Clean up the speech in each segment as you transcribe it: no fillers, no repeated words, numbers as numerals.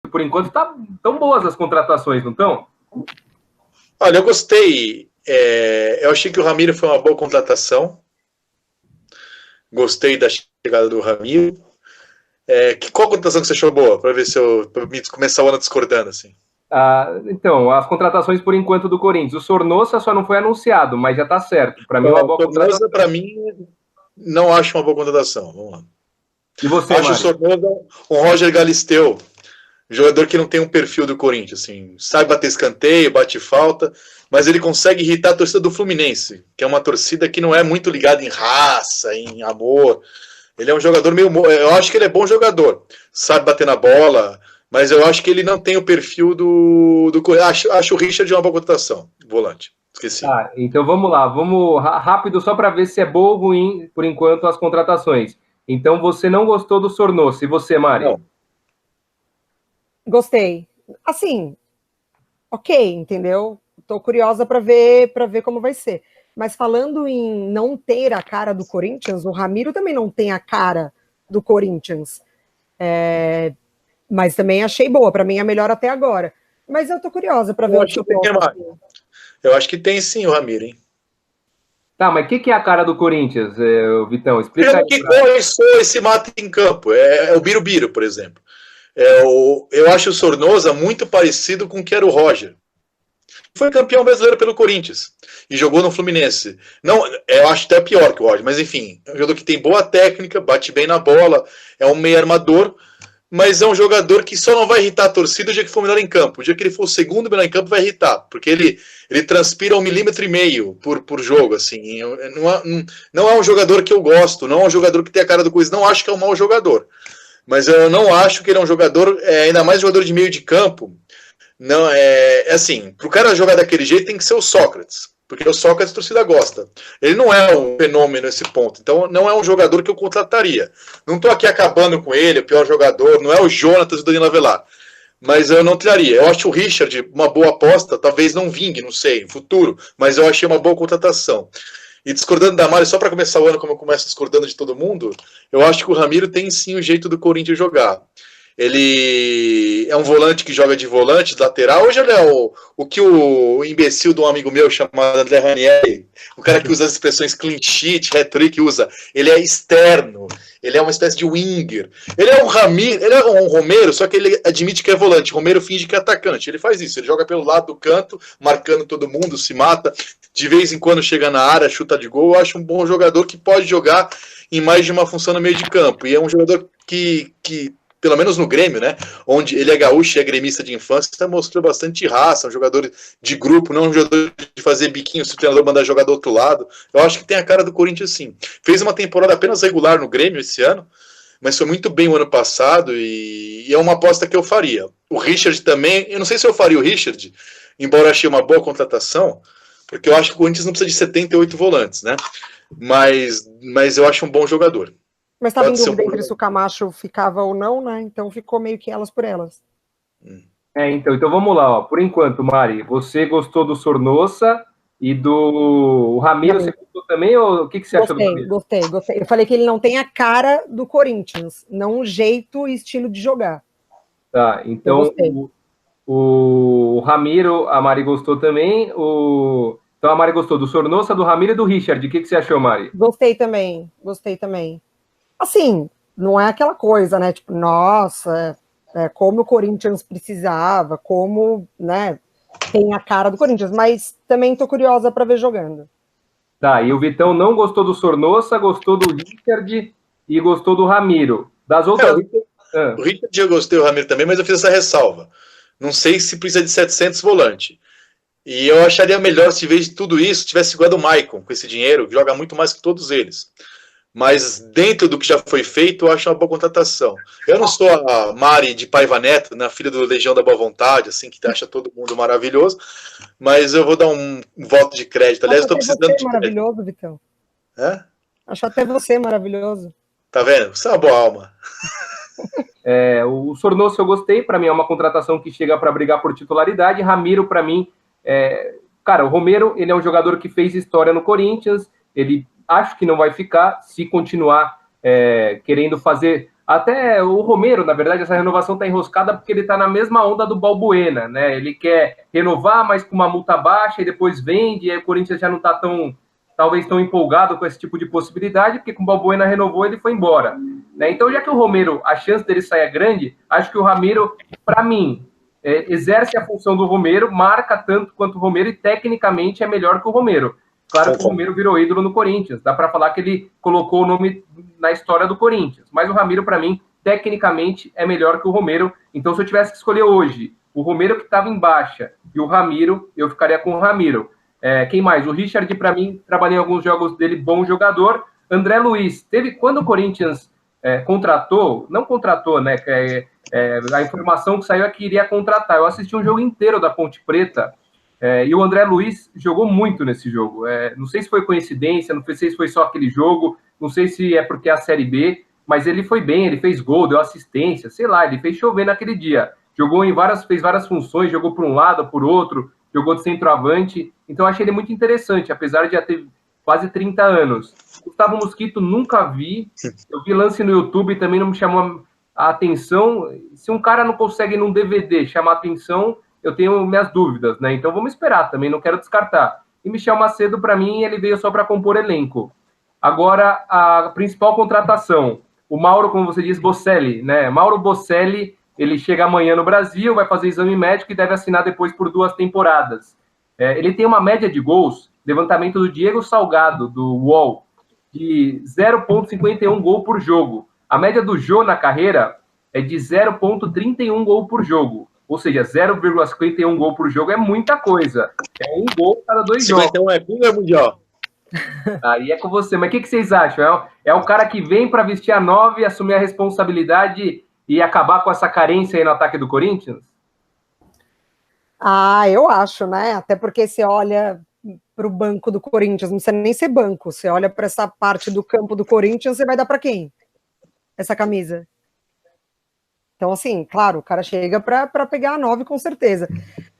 por enquanto, tão boas as contratações, não estão? Olha, eu gostei. Eu achei que o Ramiro foi uma boa contratação. Gostei da chegada do Ramiro. Qual contratação que você achou boa? Para ver se pra começar o ano discordando, assim. Então, as contratações por enquanto do Corinthians. O Sornosa só não foi anunciado, mas já está certo. Para mim, uma boa contratação. Para mim, não acho uma boa contratação. Vamos lá. E você, acho o Sornosa um Roger Galisteu, jogador que não tem um perfil do Corinthians, assim, sabe bater escanteio, bate falta, mas ele consegue irritar a torcida do Fluminense, que é uma torcida que não é muito ligada em raça, em amor. Ele é um jogador meio... Eu acho que ele é bom jogador, sabe bater na bola, mas eu acho que ele não tem o perfil do acho o Richard uma boa contratação, volante. Esqueci. Então vamos lá, vamos rápido só para ver se é bom ou ruim, por enquanto, as contratações. Então você não gostou do Sornosa, e você, Mari? Não. Gostei. Assim, ok, entendeu? Tô curiosa para ver como vai ser. Mas falando em não ter a cara do Corinthians, o Ramiro também não tem a cara do Corinthians. Mas também achei boa, para mim é a melhor até agora. Mas eu tô curiosa para ver o que eu acho que tem sim o Ramiro, hein? Tá, mas o que é a cara do Corinthians, Vitão? Explica aí. Que corre, soa e se mata em campo. É o Birubiru, por exemplo. Eu acho o Sornosa muito parecido com o que era o Roger. Foi campeão brasileiro pelo Corinthians e jogou no Fluminense. Não, eu acho até pior que o Roger, mas enfim, é um jogador que tem boa técnica, bate bem na bola, é um meio armador, mas é um jogador que só não vai irritar a torcida o dia que for melhor em campo. O dia que ele for o segundo melhor em campo vai irritar, porque ele transpira 1,5 milímetros por jogo, assim. Não é um jogador que eu gosto, não é um jogador que tem a cara do Corinthians, não acho que é um mau jogador. Mas eu não acho que ele é um jogador, ainda mais jogador de meio de campo. Não, assim, pro cara jogar daquele jeito tem que ser o Sócrates, porque o Sócrates a torcida gosta. Ele não é um fenômeno nesse ponto, então não é um jogador que eu contrataria. Não tô aqui acabando com ele, o pior jogador, não é o Jonatas do Danilo Avelar, mas eu não tiraria. Eu acho o Richard uma boa aposta, talvez não vingue, não sei, no futuro, mas eu achei uma boa contratação. E discordando da Mari, só para começar o ano, como eu começo discordando de todo mundo, eu acho que o Ramiro tem sim o jeito do Corinthians jogar. Ele é um volante que joga de volante, de lateral. Hoje ele é o que o imbecil de um amigo meu chamado André Ranieri, o cara que usa as expressões clean sheet, hat-trick, usa. Ele é externo, ele é uma espécie de winger. Ele é um Ramiro, ele é um Romero, só que ele admite que é volante. Romero finge que é atacante. Ele faz isso, ele joga pelo lado do canto, marcando todo mundo, se mata. De vez em quando chega na área, chuta de gol. Eu acho um bom jogador que pode jogar em mais de uma função no meio de campo. E é um jogador que pelo menos no Grêmio, né, onde ele é gaúcho e é gremista de infância, mostrou bastante raça, um jogador de grupo, não um jogador de fazer biquinho se o treinador mandar jogar do outro lado. Eu acho que tem a cara do Corinthians sim. Fez uma temporada apenas regular no Grêmio esse ano, mas foi muito bem o ano passado e é uma aposta que eu faria. O Richard também, eu não sei se eu faria o Richard, embora eu achei uma boa contratação, porque eu acho que o Corinthians não precisa de 78 volantes, né, mas eu acho um bom jogador. Mas estava em dúvida entre se o Camacho ficava ou não, né? Então ficou meio que elas por elas. Então vamos lá, ó. Por enquanto, Mari, você gostou do Sornosa e do Ramiro, você gostou também? Ou o que você achou do Ramiro? Gostei. Eu falei que ele não tem a cara do Corinthians, não o jeito e estilo de jogar. Tá, então o Ramiro, a Mari gostou também. Então a Mari gostou do Sornosa, do Ramiro e do Richard. O que você achou, Mari? Gostei também. Assim, não é aquela coisa, né? Tipo, nossa, como o Corinthians precisava, como, né, tem a cara do Corinthians, mas também tô curiosa para ver jogando. Tá, e o Vitão não gostou do Sornosa, gostou do Richard e gostou do Ramiro. Das outras... O Richard eu gostei, o Ramiro também, mas eu fiz essa ressalva. Não sei se precisa de 700 volante. E eu acharia melhor se, em vez de tudo isso, tivesse igual o Maicon com esse dinheiro, que joga muito mais que todos eles. Mas dentro do que já foi feito, eu acho uma boa contratação. Eu não sou a Mari de Paiva Neto, né, filha do Legião da Boa Vontade, assim, que acha todo mundo maravilhoso, mas eu vou dar um voto de crédito. Aliás, estou precisando de maravilhoso, Vitão. Acho até você maravilhoso. Tá vendo? Você é uma boa alma. O Sornosa eu gostei, para mim é uma contratação que chega para brigar por titularidade. Ramiro, para mim, cara, o Romero, ele é um jogador que fez história no Corinthians, ele acho que não vai ficar se continuar querendo fazer Até o Romero, na verdade, essa renovação está enroscada porque ele está na mesma onda do Balbuena, né? Ele quer renovar, mas com uma multa baixa e depois vende, e aí o Corinthians já não está talvez tão empolgado com esse tipo de possibilidade, porque com o Balbuena renovou, ele foi embora. Né? Então, já que o Romero, a chance dele sair é grande, acho que o Ramiro, para mim, exerce a função do Romero, marca tanto quanto o Romero e tecnicamente é melhor que o Romero. Claro que o Romero virou ídolo no Corinthians, dá para falar que ele colocou o nome na história do Corinthians, mas o Ramiro, para mim, tecnicamente é melhor que o Romero. Então, se eu tivesse que escolher hoje o Romero que estava em baixa e o Ramiro, eu ficaria com o Ramiro. Quem mais? O Richard, para mim, trabalhei em alguns jogos dele, bom jogador. André Luiz, quando o Corinthians não contratou, né? A informação que saiu é que iria contratar. Eu assisti um jogo inteiro da Ponte Preta, e o André Luiz jogou muito nesse jogo. Não sei se foi coincidência, não sei se foi só aquele jogo, não sei se é porque é a Série B, mas ele foi bem, ele fez gol, deu assistência, sei lá, ele fez chover naquele dia. Fez várias funções, jogou por um lado, por outro, jogou de centroavante. Então eu achei ele muito interessante, apesar de já ter quase 30 anos. Gustavo Mosquito nunca vi, eu vi lance no YouTube, também não me chamou a atenção. Se um cara não consegue num DVD chamar atenção, eu tenho minhas dúvidas, né? Então vamos esperar também, não quero descartar. E Michel Macedo, para mim, ele veio só para compor elenco. Agora, a principal contratação, o Mauro, como você diz, Bocelli, né? Mauro Bocelli, ele chega amanhã no Brasil, vai fazer exame médico e deve assinar depois por 2 temporadas. Ele tem uma média de gols, levantamento do Diego Salgado, do UOL, de 0,51 gol por jogo. A média do Jô na carreira é de 0,31 gol por jogo. Ou seja, 0,51 gol por jogo é muita coisa. É um gol cada 2 jogos. 51 é pinga mundial. Aí é com você. Mas o que vocês acham? É o cara que vem para vestir a 9, assumir a responsabilidade e acabar com essa carência aí no ataque do Corinthians? Eu acho, né? Até porque você olha para o banco do Corinthians, não precisa nem ser banco. Você olha para essa parte do campo do Corinthians, você vai dar para quem? Essa camisa. Então, assim, claro, o cara chega para pegar a 9, com certeza.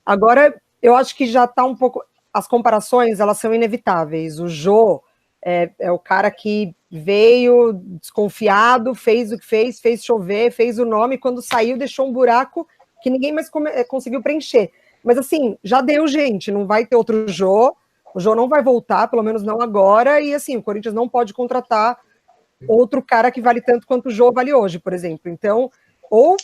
Agora, eu acho que já está um pouco... As comparações, elas são inevitáveis. O Jô é o cara que veio desconfiado, fez o que fez chover, fez o nome, quando saiu deixou um buraco que ninguém mais conseguiu preencher. Mas, assim, já deu, gente, não vai ter outro Jô, o Jô não vai voltar, pelo menos não agora, e, assim, o Corinthians não pode contratar outro cara que vale tanto quanto o Jô vale hoje, por exemplo. Então, ou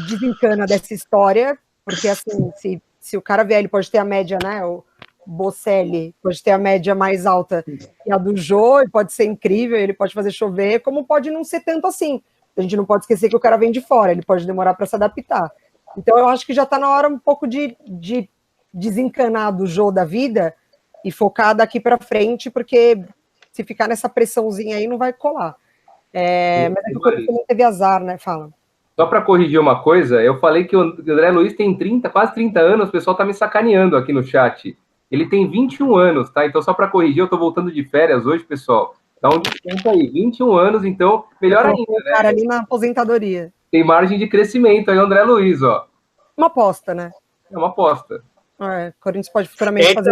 desencana dessa história, porque assim, se o cara vier, ele pode ter a média, né? O Bocelli pode ter a média mais alta que a do Jô, e pode ser incrível, ele pode fazer chover, como pode não ser tanto assim. A gente não pode esquecer que o cara vem de fora, ele pode demorar para se adaptar. Então eu acho que já está na hora um pouco de desencanar do Jô da vida e focar daqui para frente, porque se ficar nessa pressãozinha aí não vai colar. Mas é que o Corinthians não teve azar, né? Fala. Só para corrigir uma coisa, eu falei que o André Luiz tem quase 30 anos, o pessoal tá me sacaneando aqui no chat. Ele tem 21 anos, tá? Então, só para corrigir, eu tô voltando de férias hoje, pessoal. Dá um desconto aí, 21 anos, então, melhor ainda, né? Cara, ali na aposentadoria. Tem margem de crescimento aí, o André Luiz, ó. Uma aposta, né? É uma aposta. Corinthians pode futuramente fazer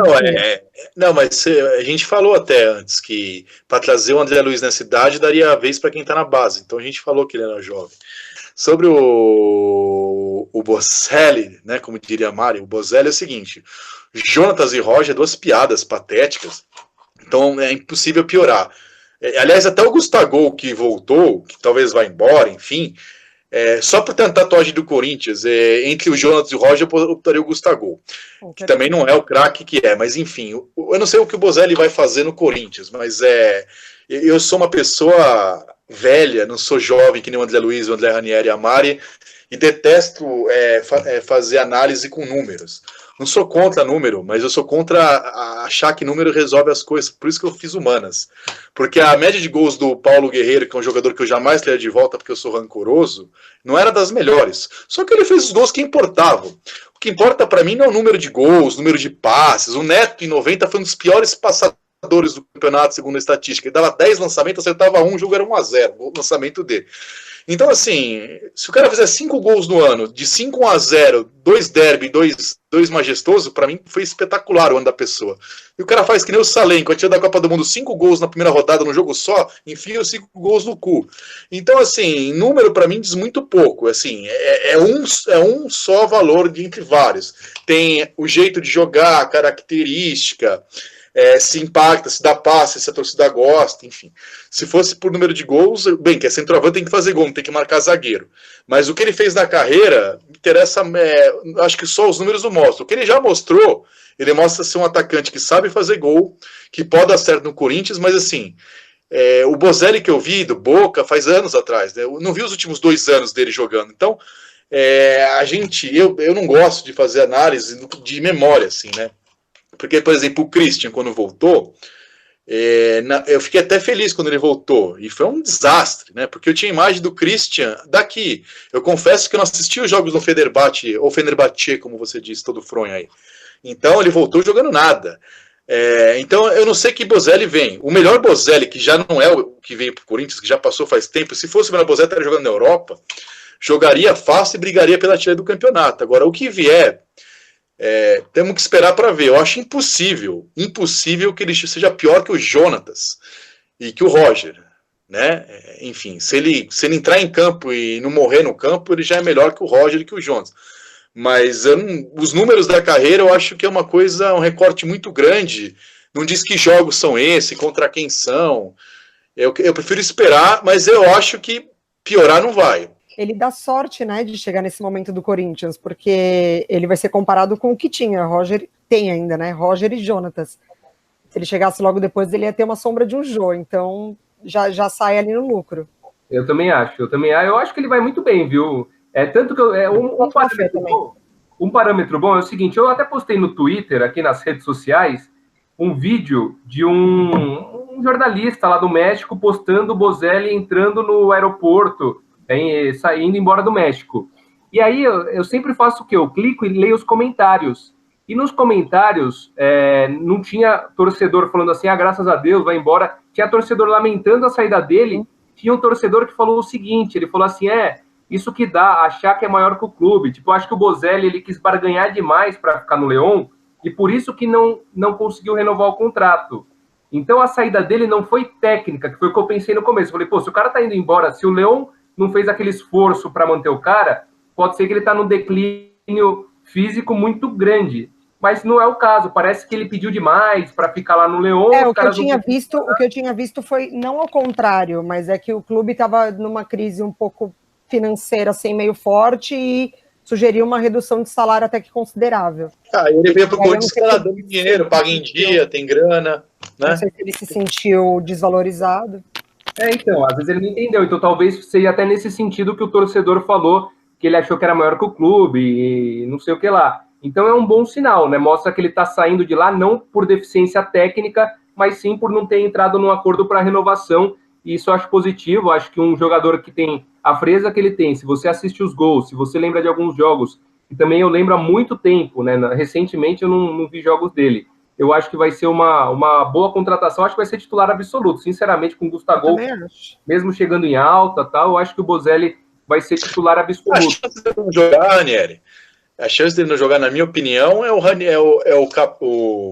Não, mas a gente falou até antes que para trazer o André Luiz nessa idade daria a vez para quem tá na base. Então a gente falou que ele era jovem. Sobre o Bocelli, né, como diria a Mari, o Bocelli é o seguinte: Jonatas e Roger, 2 piadas patéticas, então é impossível piorar. Aliás, até o Gustavo, que voltou, que talvez vá embora, enfim, só por ter a tatuagem do Corinthians, entre o Jonatas e o Roger, eu optaria o Gustavo, que também não é o craque que é, mas enfim, eu não sei o que o Bocelli vai fazer no Corinthians, mas eu sou uma pessoa velha, não sou jovem que nem o André Luiz, o André Ranieri e a Mari, e detesto fazer análise com números. Não sou contra número, mas eu sou contra achar que número resolve as coisas. Por isso que eu fiz humanas. Porque a média de gols do Paulo Guerreiro, que é um jogador que eu jamais teria de volta porque eu sou rancoroso, não era das melhores. Só que ele fez os gols que importavam. O que importa para mim não é o número de gols, o número de passes. O Neto, em 90, foi um dos piores passadores do campeonato, segundo a estatística. Ele dava 10 lançamentos, acertava um, o jogo era 1-0, o lançamento dele. Então, assim, se o cara fizer 5 gols no ano, de 5-1-0, 2 derby, 2 majestoso, para mim foi espetacular o ano da pessoa. E o cara faz que nem o Salem, quando tinha da Copa do Mundo, 5 gols na primeira rodada no jogo só, enfia os 5 gols no cu. Então, assim, número para mim diz muito pouco. Assim, é um só valor entre vários. Tem o jeito de jogar, a característica, se impacta, se dá passe, se a torcida gosta, enfim. Se fosse por número de gols, bem, que é centroavante, tem que fazer gol, não tem que marcar zagueiro. Mas o que ele fez na carreira, interessa, acho que só os números não mostram. O que ele já mostrou, ele mostra ser um atacante que sabe fazer gol, que pode dar certo no Corinthians, mas assim, o Bozelli que eu vi do Boca faz anos atrás, né? Eu não vi os últimos 2 anos dele jogando, então eu não gosto de fazer análise de memória, assim, né? Porque, por exemplo, o Christian, quando voltou, eu fiquei até feliz quando ele voltou. E foi um desastre, né? Porque eu tinha a imagem do Christian daqui. Eu confesso que eu não assisti os jogos do Fenerbahçe, ou Fenerbahçe, como você disse, todo fronho aí. Então, ele voltou jogando nada. Então, eu não sei que Bozelli vem. O melhor Bozelli, que já não é o que veio para o Corinthians, que já passou faz tempo, se fosse o melhor Bozelli, estaria jogando na Europa, jogaria fácil e brigaria pela artilharia do campeonato. Agora, o que vier... temos que esperar para ver. Eu acho impossível que ele seja pior que o Jonatas e que o Roger, né? Enfim, se ele entrar em campo e não morrer no campo, ele já é melhor que o Roger e que o Jonatas. Mas os números da carreira eu acho que é uma coisa, um recorte muito grande. Não diz que jogos são esses, contra quem são. Eu prefiro esperar, mas eu acho que piorar não vai. Ele dá sorte, né, de chegar nesse momento do Corinthians, porque ele vai ser comparado com o que tinha, tem ainda, né, Roger e Jonatas. Se ele chegasse logo depois, ele ia ter uma sombra de um Jô, então já sai ali no lucro. Eu também acho, eu acho que ele vai muito bem, viu? Tanto que um parâmetro bom é o seguinte, eu até postei no Twitter, aqui nas redes sociais, um vídeo de um jornalista lá do México postando o Bozelli entrando no aeroporto, saindo embora do México. E aí eu sempre faço o quê? Eu clico e leio os comentários. E nos comentários não tinha torcedor falando assim, graças a Deus, vai embora. Tinha torcedor lamentando a saída dele. Tinha um torcedor que falou o seguinte, ele falou assim, isso que dá, achar que é maior que o clube. Tipo, acho que o Bozelli, ele quis barganhar demais para ficar no León, e por isso que não conseguiu renovar o contrato. Então a saída dele não foi técnica, que foi o que eu pensei no começo. Eu falei, se o cara tá indo embora, se o León não fez aquele esforço para manter o cara, pode ser que ele está num declínio físico muito grande. Mas não é o caso, parece que ele pediu demais para ficar lá no León. O que eu tinha visto foi, não ao contrário, mas é que o clube estava numa crise um pouco financeira, assim, meio forte, e sugeriu uma redução de salário até que considerável. Ele veio para o Corinthians dando dinheiro, paga em dia, tem grana. Né? Não sei se ele se sentiu desvalorizado. Então, às vezes ele não entendeu. Então, talvez seja até nesse sentido que o torcedor falou que ele achou que era maior que o clube e não sei o que lá. Então, é um bom sinal, né? Mostra que ele está saindo de lá não por deficiência técnica, mas sim por não ter entrado num acordo para renovação. E isso eu acho positivo. Acho que um jogador que tem a frieza que ele tem, se você assiste os gols, se você lembra de alguns jogos, e também eu lembro há muito tempo, né? Recentemente eu não vi jogos dele. Eu acho que vai ser uma boa contratação, acho que vai ser titular absoluto, sinceramente, com o Gustavo, mesmo chegando em alta, tal, eu acho que o Bozelli vai ser titular absoluto. A chance dele não jogar, Ranieri, na minha opinião, é o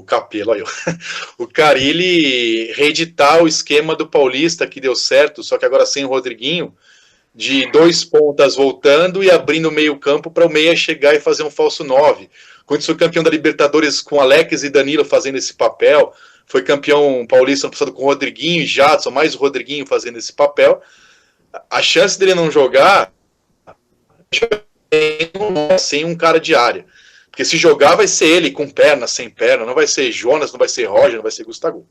Capelo, o Carille reeditar o esquema do Paulista, que deu certo, só que agora sem o Rodriguinho, de 2 pontas voltando e abrindo o meio campo para o meia chegar e fazer um falso 9. Quando foi campeão da Libertadores com Alex e Danilo fazendo esse papel, foi campeão paulista no passado com o Rodriguinho e Jadson, mais o Rodriguinho fazendo esse papel, a chance dele não jogar é sem um cara de área. Porque se jogar vai ser ele com perna, sem perna, não vai ser Jonas, não vai ser Roger, não vai ser Gustavo.